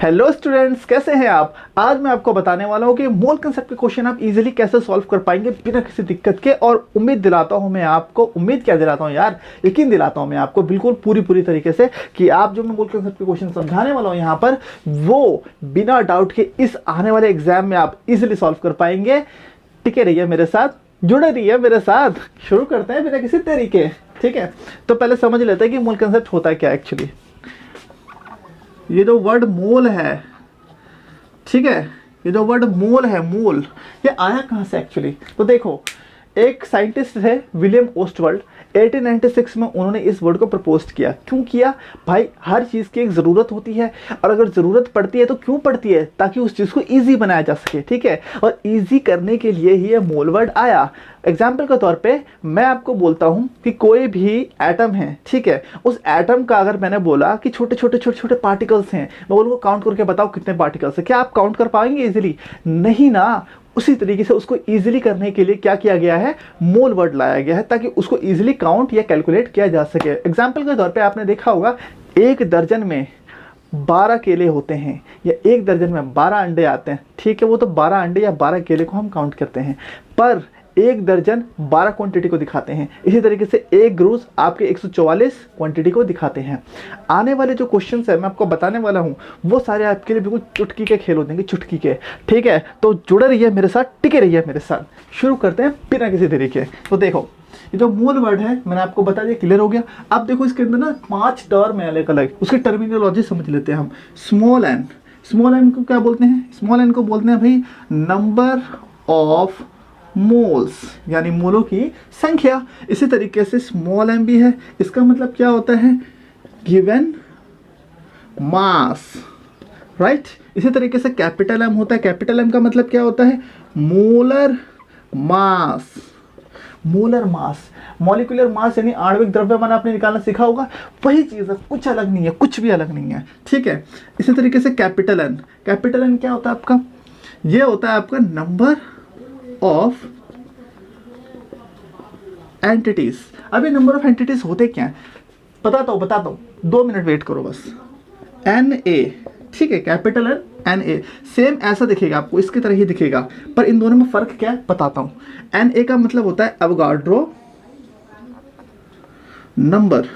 Hello students, कैसे हैं आप। आज मैं आपको बताने वाला हूं कि मोल कंसेप्ट के क्वेश्चन आप इजीली कैसे सॉल्व कर पाएंगे बिना किसी दिक्कत के। और उम्मीद दिलाता हूं मैं आपको, उम्मीद क्या दिलाता हूं यार, यकीन दिलाता हूं मैं आपको बिल्कुल पूरी तरीके से कि आप जो मैं मोल कंसेप्ट के क्वेश्चन समझाने वाला हूं यहाँ पर, वो बिना डाउट के इस आने वाले एग्जाम में आप इजिली सॉल्व कर पाएंगे। टिके रहिए मेरे साथ, जुड़े रहिए मेरे साथ। शुरू करते हैं बिना किसी तरीके। ठीक है, तो पहले समझ लेते हैं कि मोल कंसेप्ट होता है क्या एक्चुअली। ये जो वर्ड मोल है, ठीक है, ये जो वर्ड मोल है, मोल, ये आया कहाँ से एक्चुअली। तो देखो, एक साइंटिस्ट है विलियम ओस्टवर्ल्ड, 1896 में उन्होंने इस वर्ड को प्रपोज किया। क्यों किया भाई, हर चीज़ की एक ज़रूरत होती है, और अगर ज़रूरत पड़ती है तो क्यों पड़ती है, ताकि उस चीज़ को ईजी बनाया जा सके। ठीक है, और ईजी करने के लिए ही ये मोल वर्ड आया। एग्जाम्पल के तौर पे मैं आपको बोलता हूँ कि कोई भी एटम है, ठीक है, उस एटम का अगर मैंने बोला कि छोटे छोटे पार्टिकल्स हैं, मैं बोलूँगा काउंट करके बताओ कितने पार्टिकल्स है, क्या आप काउंट कर पाएंगे इजीली? नहीं ना। उसी तरीके से उसको इजीली करने के लिए क्या किया गया है, मोल वर्ड लाया गया है, ताकि उसको इजीली काउंट या कैलकुलेट किया जा सके। एग्जाम्पल के तौर पे आपने देखा होगा, एक दर्जन में 12 केले होते हैं, या एक दर्जन में 12 अंडे आते हैं। ठीक है, वो तो 12 अंडे या 12 केले को हम काउंट करते हैं, पर एक दर्जन 12 क्वांटिटी को दिखाते हैं। इसी तरीके से एक ग्रूस आपके 144 क्वांटिटी को दिखाते हैं। आने वाले जो क्वेश्चंस है मैं आपको बताने वाला हूं, वो सारे आपके लिए बिल्कुल चुटकी के खेल होते हैं, चुटकी के। ठीक है, तो जुड़े रहिए मेरे साथ, टिके रहिए मेरे साथ। शुरू करते हैं बिना किसी तरीके। तो देखो, ये जो मूल वर्ड है मैंने आपको बता दिया, क्लियर हो गया। अब देखो, इसके अंदर ना 5 टर्म है अलग अलग, उसकी टर्मिनोलॉजी समझ लेते हैं हम। स्मॉल एन, स्मॉल एन को क्या बोलते हैं? स्मॉल एन को बोलते हैं भाई नंबर ऑफ मोल्स, यानी मोलों की संख्या। इसी तरीके से स्मॉल एम भी है, इसका मतलब क्या होता है? Given mass, right. इसी तरीके से कैपिटल एम होता है, कैपिटल एम का मतलब क्या होता है? Molar mass. Molar mass, molecular mass यानी आणविक द्रव्यमान आपने निकालना सीखा होगा, वही चीज़ है, कुछ अलग नहीं है, कुछ भी अलग नहीं है। ठीक है, इसी तरीके से कैपिटल एन, कैपिटल एन क्या होता है आपका? ये होता है आपका नंबर ऑफ एंटिटीज। अभी नंबर ऑफ एंटिटीज होते क्या है बताता हूँ, 2 मिनट वेट करो बस। एन ए, ठीक है, कैपिटल एन ए सेम ऐसा दिखेगा आपको, इसकी तरह ही दिखेगा, पर इन दोनों में फर्क क्या है बताता हूँ। एन ए का मतलब होता है एवोगाड्रो नंबर,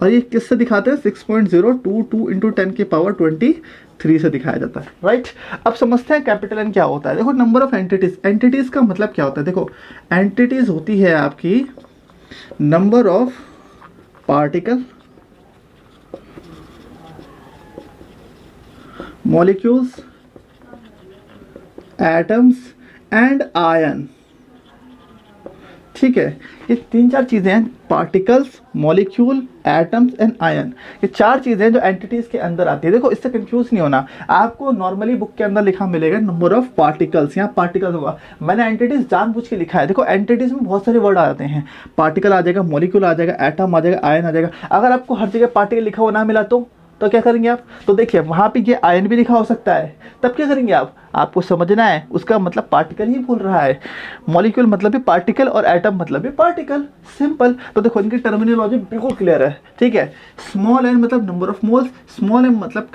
और ये किससे दिखाते हैं? 6.022 इंटू 10 की पावर 23 से दिखाया जाता है, राइट। अब समझते हैं कैपिटल एन क्या होता है। देखो, नंबर ऑफ एंटिटीज, एंटिटीज का मतलब क्या होता है? देखो, एंटिटीज होती है आपकी number of particle, molecules, atoms and ion. ठीक है, ये 3-4 चीज़ें हैं, particles, molecule, atoms and ion. ये 4 चीज़ें जो एंटिटीज़ के अंदर आती है। देखो, इससे कंफ्यूज नहीं होना। आपको नॉर्मली बुक के अंदर लिखा मिलेगा नंबर ऑफ पार्टिकल्स, यहाँ पार्टिकल्स होगा, मैंने एंटिटीज़ जानबूझ के लिखा है। देखो, एंटिटीज़ में बहुत सारे वर्ड आ जाते हैं, पार्टिकल आ जाएगा, मॉलिक्यूल आ जाएगा, एटम आ जाएगा, आयन आ जाएगा। अगर आपको हर जगह पार्टिकल लिखा हुआ ना मिला तो क्या करेंगे आप? तो देखिए, वहाँ पे ये आयन भी लिखा हो सकता है, तब क्या करेंगे आप? आपको समझना है, उसका मतलब पार्टिकल ही बोल रहा है, मॉलिक्यूल मतलब भी पार्टिकल और एटम मतलब भी पार्टिकल, सिंपल। तो देखो, इनकी टर्मिनोलॉजी बिल्कुल क्लियर है। ठीक है, स्मॉल एन मतलब number of moles, small m मतलब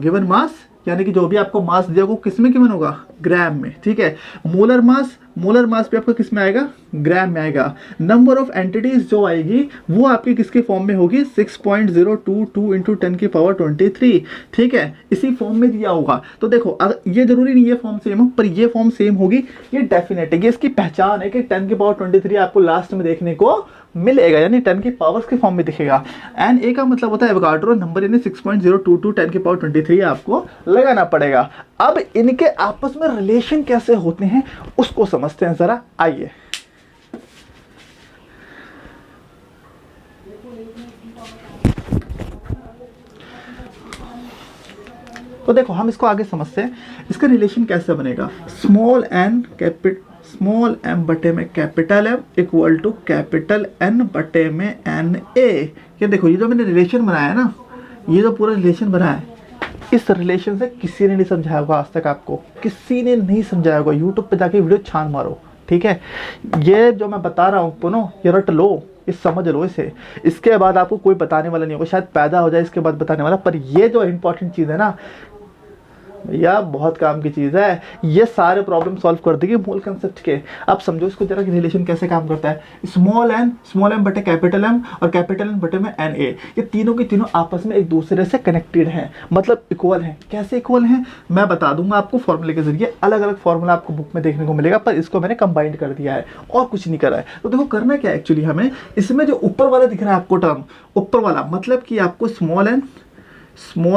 गिवन मास, यानी कि जो भी आपको मास दिया वो किस में गिवन होगा? ग्राम में। ठीक है, मोलर मास, मोलर मास भी आपका किस में आएगा? ग्राम में आएगा। नंबर ऑफ एंटिटीज जो आएगी वो आपकी किसके फॉर्म में होगी? 6.022 इंटू 10 की पावर 23। ठीक है, इसी फॉर्म में दिया होगा। तो देखो, ये जरूरी नहीं ये फॉर्म सेम हो, पर ये फॉर्म सेम होगी, ये डेफिनेट है। ये इसकी पहचान है कि 10 की पावर 23 आपको लास्ट में देखने को मिलेगा, यानी 10 की पावर्स के फॉर्म में दिखेगा। एन ए का मतलब होता है एवोगाड्रो नंबर, यानी 6.022 10 की पावर 23 आपको लगाना पड़ेगा। अब इनके आपस में रिलेशन कैसे होते हैं उसको समझते हैं जरा, आइए। तो देखो, हम इसको आगे समझते हैं, इसका रिलेशन कैसे बनेगा। स्मॉल एम बटे में capital M equal to capital N बटे में एन ए। ये देखो, ये जो मैंने रिलेशन बनाया है ना, ये जो पूरा रिलेशन बना है, इस रिलेशन से किसी ने नहीं समझाया होगा आज तक, आपको किसी ने नहीं समझाया होगा। यूट्यूब पे जाके वीडियो छान मारो, ठीक है। ये जो मैं बता रहा हूँ पुनो, ये रट लो, ये समझ लो इसे। इसके बाद आपको कोई बताने वाला नहीं होगा, शायद पैदा हो जाए इसके बाद बताने वाला। पर ये जो इंपॉर्टेंट चीज़ है ना, भैया बहुत काम की चीज़ है, ये सारे प्रॉब्लम सॉल्व कर देगी मोल कंसेप्ट के। अब समझो इसको जरा कि रिलेशन कैसे काम करता है। स्मॉल एम बटे कैपिटल एम और कैपिटल एम बटे में एन ए, ये तीनों की तीनों आपस में एक दूसरे से कनेक्टेड हैं, मतलब इक्वल हैं। कैसे इक्वल हैं मैं बता दूंगा आपको फॉर्मूले के जरिए। अलग अलग फॉर्मूला आपको बुक में देखने को मिलेगा, पर इसको मैंने कंबाइंड कर दिया है और कुछ नहीं करा है। तो देखो करना क्या है एक्चुअली हमें, इसमें जो ऊपर वाला दिख रहा है आपको टर्म, ऊपर वाला मतलब कि आपको स्मॉल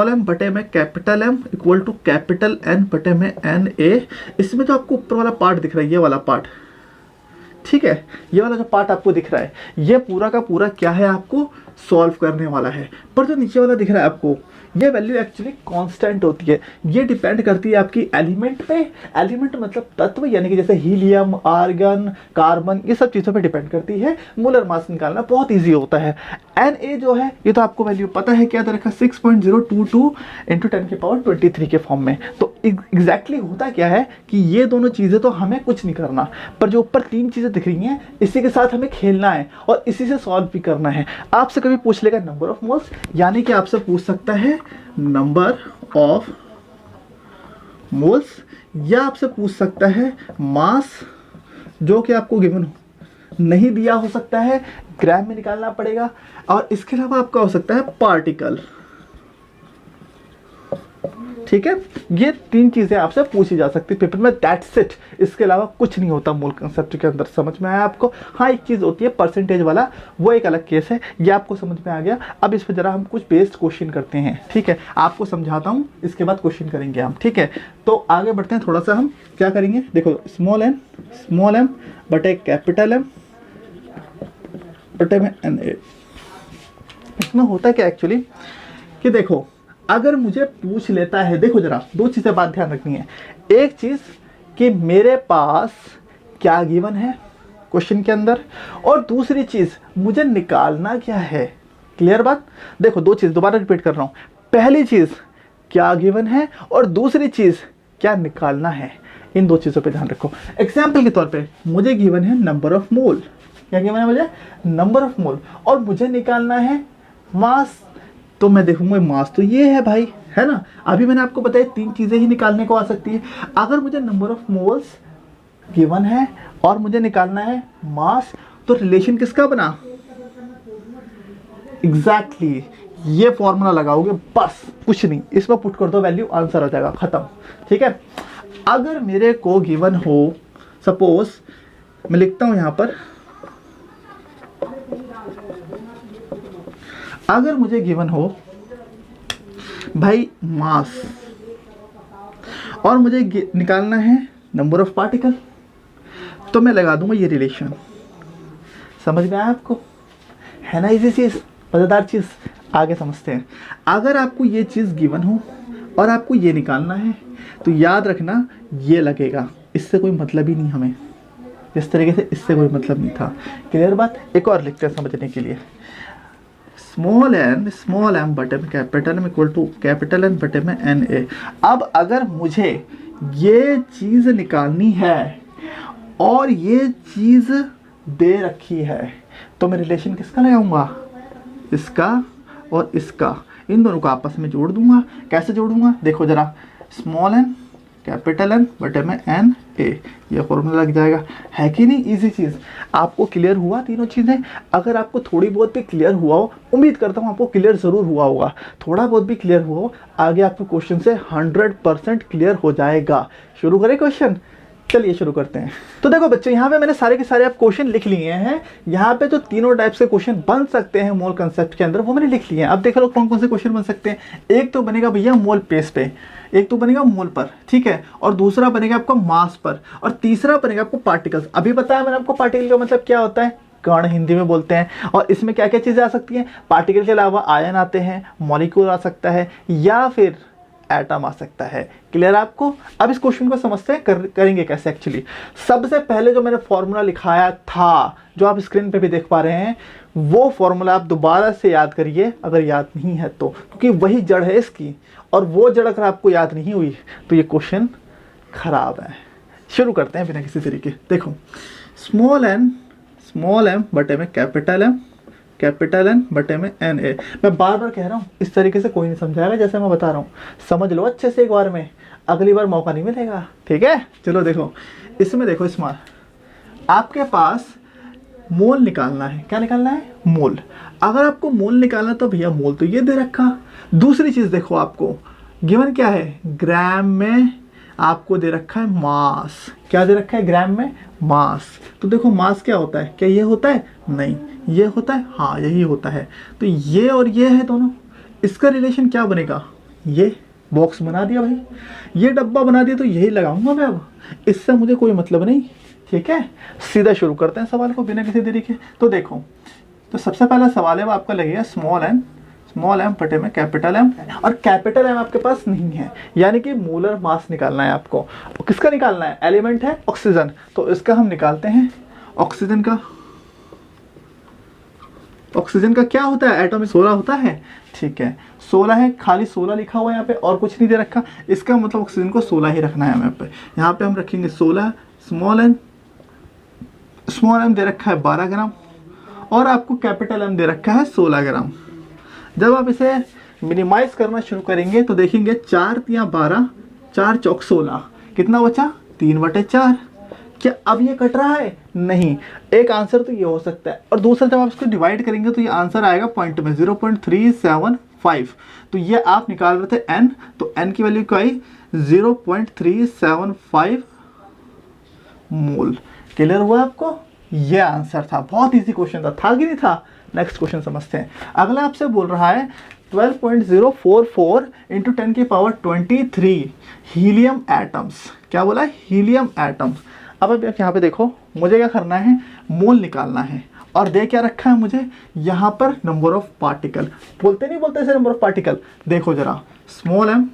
एम बटे में capital M equal to capital N बटे में एन ए, इसमें जो आपको ऊपर वाला पार्ट दिख रहा है ये वाला पार्ट, ठीक है, ये वाला जो पार्ट आपको दिख रहा है ये पूरा का पूरा क्या है आपको सॉल्व करने वाला है। पर जो नीचे वाला दिख रहा है आपको ये वैल्यू एक्चुअली कांस्टेंट होती है, ये डिपेंड करती है आपकी एलिमेंट पे। एलिमेंट मतलब तत्व, यानी कि जैसे हीलियम, आर्गन, कार्बन, ये सब चीज़ों पे डिपेंड करती है। मोलर मास निकालना बहुत इजी होता है। एन ए जो है ये तो आपको वैल्यू पता है क्या दे रखा, 6.022 इंटू 10⁻23 के फॉर्म में। तो एग्जैक्टली होता क्या है कि ये दोनों चीज़ें तो हमें कुछ नहीं करना, पर जो ऊपर तीन चीज़ें दिख रही हैं इसी के साथ हमें खेलना है और इसी से सॉल्व भी करना है। आपसे कभी पूछ लेगा नंबर ऑफ मोल्स, यानी कि आपसे पूछ सकता है नंबर ऑफ मोल्स, या आपसे पूछ सकता है मास, जो कि आपको गिवन नहीं दिया हो सकता है, ग्राम में निकालना पड़ेगा। और इसके अलावा आपका हो सकता है पार्टिकल, ठीक है। ये तीन चीजें आपसे पूछी जा सकती है पेपर में, दैट्स इट। इसके अलावा कुछ नहीं होता मोल कंसेप्ट के अंदर। समझ में आया आपको? हाँ, एक चीज होती है परसेंटेज वाला, वो एक अलग केस है, ये आपको समझ में आ गया। अब इस पर जरा हम कुछ बेस्ड क्वेश्चन करते हैं, ठीक है। आपको समझाता हूँ, इसके बाद क्वेश्चन करेंगे हम, ठीक है। तो आगे बढ़ते हैं, थोड़ा सा हम क्या करेंगे, देखो स्मॉल एम बटे कैपिटल एम बटे में एन ए। इसमें होता क्या एक्चुअली कि देखो, अगर मुझे पूछ लेता है, देखो जरा दो चीज़ें बात ध्यान रखनी है। एक चीज़ कि मेरे पास क्या गिवन है क्वेश्चन के अंदर, और दूसरी चीज़ मुझे निकालना क्या है। क्लियर बात? देखो दो चीज़ दोबारा रिपीट कर रहा हूँ। पहली चीज़ क्या गिवन है और दूसरी चीज़ क्या निकालना है। इन दो चीज़ों पे ध्यान रखो। एग्जाम्पल के तौर पे मुझे गिवन है नंबर ऑफ मोल, क्या गिवन है मुझे, नंबर ऑफ मोल, और मुझे निकालना है मास। तो मैं देखूंगा मास तो ये है भाई, है ना। अभी मैंने आपको बताया तीन चीजें ही निकालने को आ सकती है। अगर मुझे नंबर ऑफ मोल्स गिवन है और मुझे निकालना है मास, तो रिलेशन किसका बना, एग्जैक्टली ये फॉर्मूला लगाओगे, बस कुछ नहीं, इसमें पुट कर दो वैल्यू, आंसर आ जाएगा, खत्म, ठीक है। अगर मेरे को गिवन हो, सपोज मैं लिखता हूं यहां पर, अगर मुझे गिवन हो भाई मास और मुझे निकालना है नंबर ऑफ पार्टिकल, तो मैं लगा दूंगा ये रिलेशन। समझ में आया आपको? है ना इजी चीज, मजेदार चीज। आगे समझते हैं। अगर आपको ये चीज गिवन हो और आपको ये निकालना है, तो याद रखना ये लगेगा, इससे कोई मतलब ही नहीं हमें, इस तरीके से इससे कोई मतलब नहीं था। क्लियर बात? एक और लिखते हैं समझने के लिए। स्मॉल एम बटे में capital M equal to capital N बटे में एन ए। अब अगर मुझे ये चीज़ निकालनी है और ये चीज़ दे रखी है, तो मैं रिलेशन किसका लगाऊंगा, इसका और इसका, इन दोनों को आपस में जोड़ दूंगा। कैसे जोड़ूंगा, देखो जरा, स्मॉल एन कैपिटल एन बटे में एन ए, ये फॉर्मूला लग जाएगा। है कि नहीं इजी चीज़? आपको क्लियर हुआ तीनों चीज़ें? अगर आपको थोड़ी बहुत भी क्लियर हुआ हो, उम्मीद करता हूँ आपको क्लियर ज़रूर हुआ होगा, थोड़ा बहुत भी क्लियर हुआ हो, आगे आपको क्वेश्चन से 100% क्लियर हो जाएगा। शुरू करें क्वेश्चन? चलिए शुरू करते हैं। तो देखो बच्चों, यहाँ पे मैंने सारे के सारे आप क्वेश्चन लिख लिए हैं। यहाँ पे जो तीनों टाइप्स के क्वेश्चन बन सकते हैं मोल कंसेप्ट के अंदर, वो मैंने लिख लिए हैं। अब देख लो कौन कौन से क्वेश्चन बन सकते हैं। एक तो बनेगा भैया मोल पेस पे, एक तो बनेगा मोल पर, ठीक है, और दूसरा बनेगा आपका मास पर, और तीसरा बनेगा आपको पार्टिकल्स। अभी बताया मैंने आपको पार्टिकल का मतलब क्या होता है, कण हिंदी में बोलते हैं। और इसमें क्या क्या चीज़ें आ सकती हैं, पार्टिकल के अलावा आयन आते हैं, मॉलिक्यूल आ सकता है, या फिर एटम आ सकता है। क्लियर आपको? अब इस क्वेश्चन को समझते हैं, करेंगे कैसे एक्चुअली। सबसे पहले जो मैंने फॉर्मूला लिखाया था, जो आप स्क्रीन पे भी देख पा रहे हैं, वो फॉर्मूला आप दोबारा से याद करिए अगर याद नहीं है तो, क्योंकि वही जड़ है इसकी, और वो जड़ अगर आपको याद नहीं हुई तो ये क्वेश्चन खराब है। शुरू करते हैं बिना किसी तरीके। देखो, स्मॉल एम बटे में कैपिटल एन बटे में एन ए। मैं बार बार कह रहा हूँ, इस तरीके से कोई नहीं समझाएगा जैसे मैं बता रहा हूँ। समझ लो अच्छे से एक बार में। अगली बार मौका नहीं मिलेगा, ठीक है। चलो देखो इसमें, देखो इसमें आपके पास मोल निकालना है। क्या निकालना है? मोल। अगर आपको मोल निकालना है तो भैया मोल तो ये दे रखा। दूसरी चीज देखो, आपको गिवन क्या है, ग्राम में आपको दे रखा है मास। क्या दे रखा है? ग्राम में मास। तो देखो मास क्या होता है, क्या ये होता है? नहीं, ये होता है, हाँ यही होता है। तो ये और ये है दोनों, इसका रिलेशन क्या बनेगा? ये बॉक्स बना दिया भाई, ये डब्बा बना दिया, तो यही लगाऊंगा मैं। अब इससे मुझे कोई मतलब नहीं, ठीक है। सीधा शुरू करते हैं सवाल को बिना किसी देरी के। तो देखो, तो सबसे पहला सवाल है वो आपका लगेगा स्मॉल एम बटे में कैपिटल एम, और कैपिटल एम आपके पास नहीं है, यानी कि मोलर मास निकालना है आपको। किसका निकालना है? एलिमेंट है ऑक्सीजन, तो इसका हम निकालते हैं ऑक्सीजन का। ऑक्सीजन का क्या होता है? एटॉमिक 16 होता है, ठीक है 16 है, खाली 16 लिखा हुआ है यहाँ पे और कुछ नहीं दे रखा। इसका मतलब ऑक्सीजन को 16 ही रखना है हमें पे। यहाँ पे हम रखेंगे 16। स्मॉल एम दे रखा है 12 ग्राम, और आपको कैपिटल एम दे रखा है 16 ग्राम। जब आप इसे मिनिमाइज करना शुरू करेंगे तो देखेंगे 4 या 12, 4 चौक 16, कितना बचा? 3/4। क्या अब ये कट रहा है? नहीं। एक आंसर तो ये हो सकता है, और दूसरा जब आप इसको डिवाइड करेंगे तो ये आंसर आएगा पॉइंट में 0.375। तो ये आप निकाल रहे थे n, तो n की वैल्यू क्या आई? 0.375 मोल। क्लियर हुआ आपको? ये आंसर था। बहुत इजी क्वेश्चन था कि नहीं था? नेक्स्ट क्वेश्चन समझते हैं। अगला आपसे बोल रहा है 12.044 इंटू 10⁻23 हीलियम एटम्स। क्या बोला? Helium atoms. अब यहाँ पे देखो, मुझे क्या करना है? मोल निकालना है, और दे क्या रखा है मुझे यहाँ पर? Number of particle. बोलते नहीं बोलते इसे नंबर ऑफ पार्टिकल? देखो जरा, स्मॉल एम,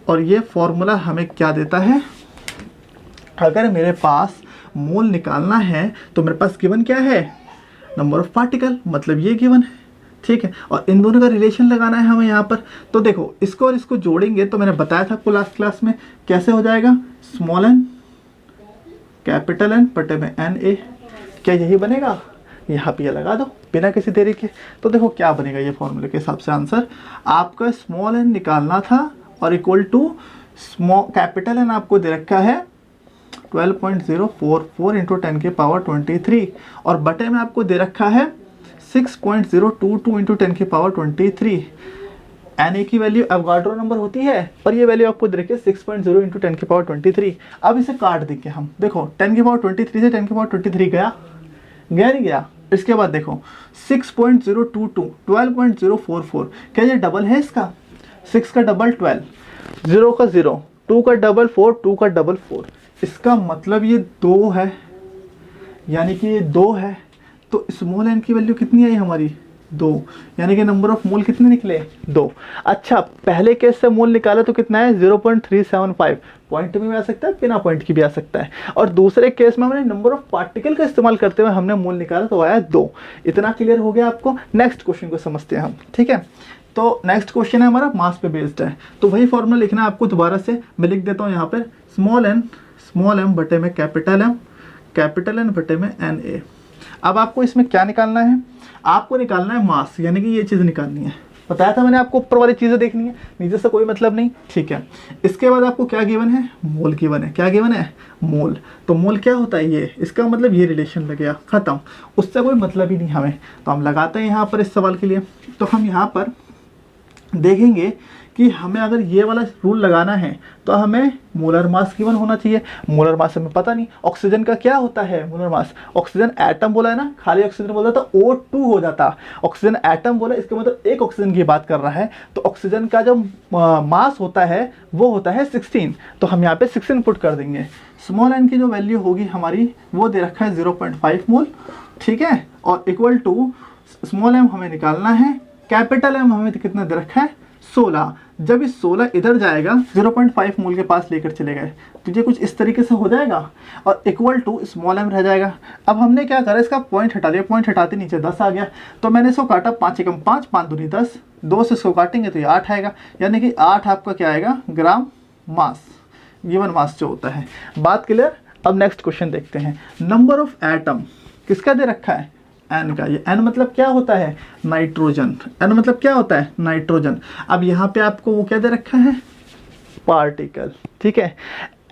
और ये फॉर्मूला हमें क्या देता है? अगर मेरे पास मोल निकालना है तो मेरे पास गिवन क्या है? नंबर ऑफ पार्टिकल, मतलब ये गिवन है, ठीक है। और इन दोनों का रिलेशन लगाना है हमें यहाँ पर। तो देखो इसको और इसको जोड़ेंगे तो मैंने बताया था आपको लास्ट क्लास में, कैसे हो जाएगा? स्मॉल एन कैपिटल एन बटे में एन ए। क्या यही बनेगा? यहाँ पे लगा दो बिना किसी देरी के। तो देखो क्या बनेगा ये फॉर्मूले के हिसाब से आंसर। आपका स्मॉल एन निकालना था, और इक्वल टू कैपिटल एन आपको दे रखा है 12.044 इंटू 10⁻23, और बटे में आपको दे रखा है 6.022 इंटू 10⁻23। एन ए की वैल्यू एवोगाड्रो नंबर होती है, और ये वैल्यू आपको दे रखी है 6.0 इंटू 10⁻23। अब इसे काट देंगे हम। देखो 10⁻23 से 10⁻23 गया नहीं गया? इसके बाद देखो 6.022 12.044, क्या ये डबल है इसका? 6 का डबल 12, 0 का 0, 2 का डबल 4, 2 का डबल 4। इसका मतलब ये 2 है, यानी कि ये 2 है। तो स्मॉल एन की वैल्यू कितनी आई हमारी? 2, यानी कि नंबर ऑफ मोल कितने निकले? 2। अच्छा, पहले केस से मोल निकाला तो कितना है? 0.375। पॉइंट में भी आ सकता है, बिना पॉइंट की भी आ सकता है। और दूसरे केस में हमने नंबर ऑफ पार्टिकल का इस्तेमाल करते हुए हमने मोल निकाला तो आया 2। इतना क्लियर हो गया आपको? नेक्स्ट क्वेश्चन को समझते हैं हम, ठीक है। तो नेक्स्ट क्वेश्चन है हमारा मास पे बेस्ड है, तो वही फॉर्मूला लिखना है आपको। दोबारा से मैं लिख देता हूँ यहाँ पर, स्मॉल एम बटे में कैपिटल एन बटे में एन ए। अब आपको इसमें क्या निकालना है? आपको निकालना है मास, यानी कि ये चीज़ निकालनी है। बताया था मैंने आपको, ऊपर वाली चीज़ें देखनी है, नीचे से कोई मतलब नहीं, ठीक है। इसके बाद आपको क्या गिवन है? मोल गिवन है। क्या गिवन है? मोल। तो मोल क्या होता है? ये, इसका मतलब ये रिलेशन लग गया, खत्म। उससे कोई मतलब ही नहीं हमें। तो हम लगाते हैं यहाँ पर इस सवाल के लिए। तो हम यहाँ पर देखेंगे कि हमें अगर ये वाला रूल लगाना है तो हमें मोलर मास गिवन होना चाहिए। मोलर मास हमें पता नहीं। ऑक्सीजन का क्या होता है मोलर मास? ऑक्सीजन एटम बोला है ना, खाली ऑक्सीजन बोला तो O2 हो जाता। ऑक्सीजन एटम बोला, इसका मतलब एक ऑक्सीजन की बात कर रहा है। तो ऑक्सीजन का जो मास होता है वो होता है 16। तो हम यहाँ पे 16 पुट कर देंगे। स्मॉल एन की जो वैल्यू होगी हमारी वो दे रखा है 0.5 मोल, ठीक है। और इक्वल टू स्मॉल एम हमें निकालना है, कैपिटल एम हमें कितना दे रखा है? 16। जब इस 16 इधर जाएगा 0.5 मोल के पास लेकर चले गए तो ये कुछ इस तरीके से हो जाएगा, और इक्वल टू स्मॉल एम रह जाएगा। अब हमने क्या करा? इसका पॉइंट हटा दिया। पॉइंट हटाते नीचे 10 आ गया, तो मैंने इसको काटा 5 एकम 5, 5 दूनी 10, 2 से इसको काटेंगे तो ये 8 आएगा, यानी कि 8 आपका क्या आएगा? ग्राम मास, गिवन मास जो होता है। बात क्लियर? अब नेक्स्ट क्वेश्चन देखते हैं। नंबर ऑफ एटम किसका दे रखा है? एन का। ये एन मतलब क्या होता है? नाइट्रोजन। एन मतलब क्या होता है? नाइट्रोजन। अब यहाँ पे आपको वो क्या दे रखा है? पार्टिकल, ठीक है।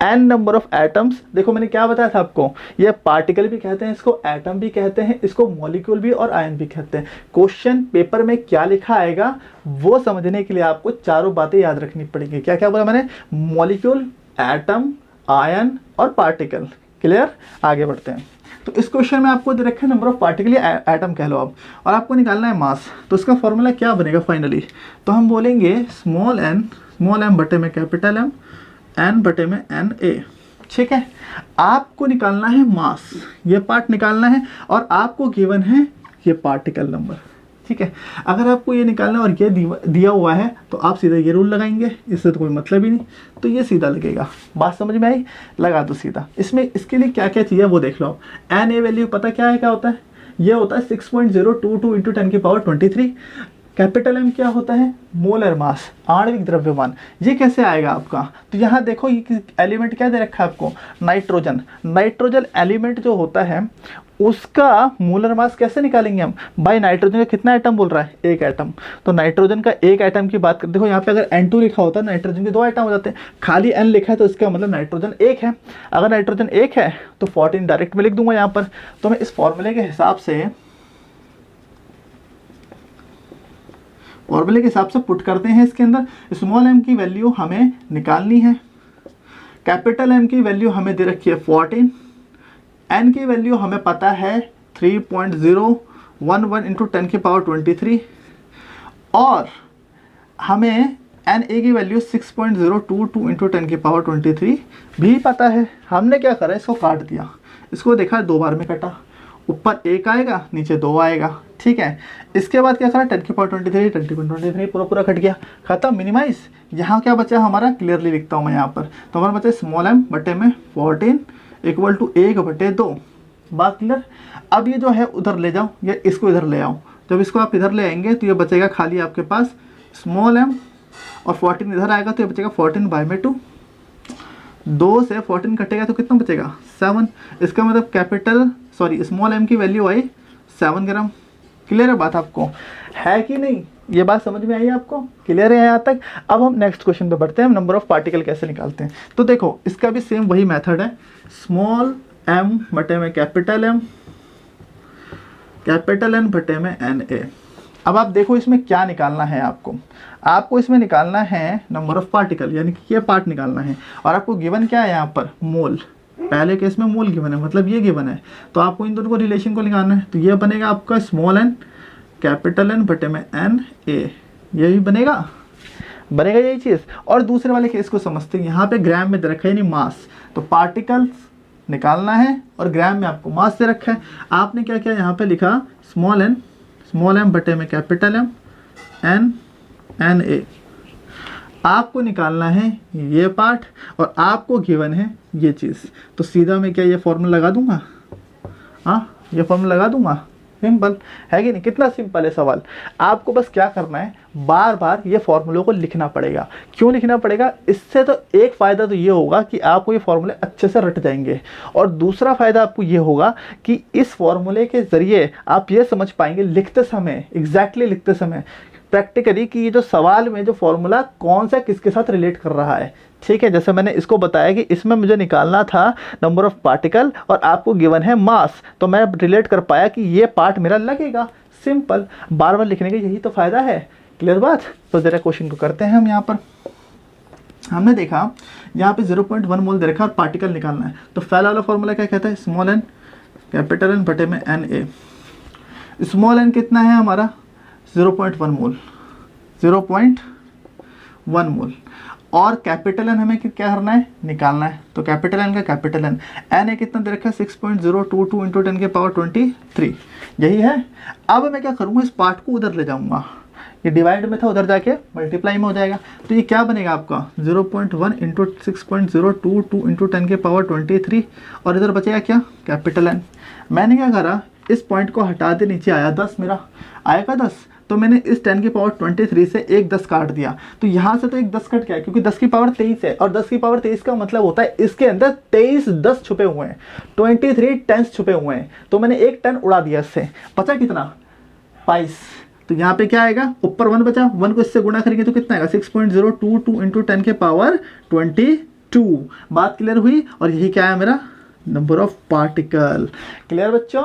n नंबर ऑफ एटम्स, देखो मैंने क्या बताया था आपको, ये पार्टिकल भी कहते हैं, इसको एटम भी कहते हैं, इसको मॉलिक्यूल भी और आयन भी कहते हैं। क्वेश्चन पेपर में क्या लिखा आएगा वो समझने के लिए आपको चारों बातें याद रखनी पड़ेंगी। क्या क्या बोला मैंने, मॉलिक्यूल, एटम, आयन और पार्टिकल। क्लियर, आगे बढ़ते हैं। तो इस क्वेश्चन में आपको दे रखा है नंबर ऑफ पार्टिकल या एटम कह लो आप, और आपको निकालना है मास। तो इसका फॉर्मूला क्या बनेगा फाइनली, तो हम बोलेंगे स्मॉल m बटे में कैपिटल M, n बटे में Na, ठीक है। आपको निकालना है मास, ये पार्ट निकालना है, और आपको गिवन है ये पार्टिकल नंबर, ठीक है। अगर आपको ये निकालना है और ये दिया हुआ है तो आप सीधा ये रूल लगाएंगे, इससे तो कोई मतलब ही नहीं, तो ये सीधा लगेगा। बात समझ में आई, लगा दो सीधा। इसमें इसके लिए क्या क्या चाहिए वो देख लो। Na वैल्यू पता क्या है, क्या होता है, ये होता है 6.022 इंटू 10 की पावर 23। कैपिटल M क्या होता है, मोलर मास, आणविक द्रव्यमान। ये कैसे आएगा आपका, तो यहाँ देखो ये एलिमेंट क्या दे रखा है आपको, नाइट्रोजन। नाइट्रोजन एलिमेंट जो होता है उसका मोलर मास कैसे निकालेंगे हम, बाय नाइट्रोजन का कितना एटम बोल रहा है, एक एटम। तो नाइट्रोजन का एक एटम की बात कर, देखो यहाँ पे अगर N2 लिखा होता है नाइट्रोजन के 2 एटम हो जाते हैं, खाली N लिखा है तो इसका मतलब नाइट्रोजन एक है। अगर नाइट्रोजन एक है तो 14 डायरेक्ट में लिख दूंगा यहाँ पर। तो मैं इस फॉर्मूले के हिसाब से पुट करते हैं इसके अंदर। स्मॉल m की वैल्यू हमें निकालनी है, कैपिटल M की वैल्यू हमें दे रखी है 14, n की वैल्यू हमें पता है 3.011 इंटू 10 की पावर 23, और हमें Na की वैल्यू 6.022 इंटू 10 की पावर 23 भी पता है। हमने क्या करा, इसको काट दिया, इसको देखा 2 बार में कटा, ऊपर 1 आएगा नीचे 2 आएगा, ठीक है। इसके बाद क्या करा, 10 की पावर 23, 20.23 पूरा कट गया, खत्म, मिनिमाइज। यहाँ क्या बचा हमारा, क्लियरली लिखता हूँ मैं यहाँ पर, तो हमारा बचा स्मॉल m बटे में 14 इक्वल टू 1/2। बात क्लियर। अब ये जो है उधर ले जाओ, या इसको इधर ले आओ। जब इसको आप इधर ले आएंगे तो ये बचेगा खाली आपके पास स्मॉल m, और 14 इधर आएगा तो ये बचेगा 14/2। 2 से 14 कटेगा तो कितना बचेगा, 7। इसका मतलब स्मॉल m की वैल्यू आई 7 ग्राम। क्लियर है बात आपको, है कि नहीं, ये बात समझ में आई आपको, क्लियर है यहाँ तक। अब हम नेक्स्ट क्वेश्चन पे बढ़ते हैं, हम नंबर ऑफ पार्टिकल कैसे निकालते हैं। तो देखो इसका भी सेम वही मेथड है, स्मॉल m बटे में कैपिटल M, कैपिटल N बटे में Na। अब आप देखो इसमें क्या निकालना है आपको इसमें निकालना है नंबर ऑफ पार्टिकल, यानी कि ये पार्ट निकालना है। और आपको गिवन क्या है यहाँ पर, मोल। पहले केस में मोल गिवन है, मतलब ये गिवन है, तो आपको इन दोनों को रिलेशन को निकालना है। तो ये बनेगा आपका स्मॉल n कैपिटल N बटे में Na, यही बनेगा यही चीज़। और दूसरे वाले केस को समझते हैं, यहाँ पे ग्राम में दे रखा है, यानी मास। तो पार्टिकल्स निकालना है और ग्राम में आपको मास दे रखा है। आपने क्या किया, यहाँ पे लिखा स्मॉल m बटे में कैपिटल M Na। आपको निकालना है ये पार्ट, और आपको गिवन है ये चीज़। तो सीधा मैं क्या ये फॉर्मूला लगा दूंगा, हाँ ये फॉर्मूला लगा दूंगा, सिंपल है कि नहीं। कितना सिंपल है सवाल। आपको बस क्या करना है, बार बार ये फॉर्मूलों को लिखना पड़ेगा। क्यों लिखना पड़ेगा, इससे तो एक फ़ायदा तो ये होगा कि आपको ये फॉर्मूले अच्छे से रट जाएंगे, और दूसरा फ़ायदा आपको ये होगा कि इस फॉर्मूले के ज़रिए आप ये समझ पाएंगे लिखते समय, एग्जैक्टली लिखते समय प्रैक्टिकली, कि ये जो सवाल में जो फॉर्मूला कौन सा किसके साथ रिलेट कर रहा है, ठीक है। जैसे मैंने इसको बताया कि इसमें मुझे निकालना था नंबर ऑफ पार्टिकल और आपको गिवन है मास, तो मैं रिलेट कर पाया कि ये पार्ट मेरा लगेगा। सिंपल, बार बार लिखने का यही तो फ़ायदा है। क्लियर बात। तो ज़रा क्वेश्चन को करते हैं हम। यहाँ पर हमने देखा यहाँ पे 0.1 मोल दे रखा और पार्टिकल निकालना है। तो पहला वाला फॉर्मूला क्या कहता है, स्मॉल n कैपिटल N बटे में Na। स्मॉल n कितना है हमारा, 0.1 मोल, 0.1 मोल। और कैपिटल N हमें क्या करना है, निकालना है। तो कैपिटल N का कैपिटल N, Na कितना दे रखा है 6.022 इंटू 10 के पावर 23, यही है। अब मैं क्या करूँगा, इस पार्ट को उधर ले जाऊँगा, ये डिवाइड में था, उधर जाके मल्टीप्लाई में हो जाएगा। तो ये क्या बनेगा आपका 0.1 इंटू 6.022 इंटू 10 के पावर 23, और इधर बचेगा क्या, कैपिटल N। मैंने क्या करा, इस पॉइंट को हटा दे, नीचे आया 10, मेरा आएगा 10, तो मैंने इस 10 की पावर 23 से एक 10 काट दिया। तो यहाँ से तो एक 10 कट गया, क्योंकि 10 की पावर 23 है, और 10 की पावर 23 का मतलब होता है इसके अंदर 23 10 छुपे हुए हैं, 23 10 छुपे हुए हैं। तो मैंने एक 10 उड़ा दिया इससे, बचा कितना 22। तो यहाँ पे क्या आएगा, ऊपर 1 बचा, 1 को इससे गुणा करेंगे तो कितना आएगा 6.022 इंटू 10 के पावर 22। बात क्लियर हुई। और यही क्या है मेरा नंबर ऑफ पार्टिकल। क्लियर बच्चों।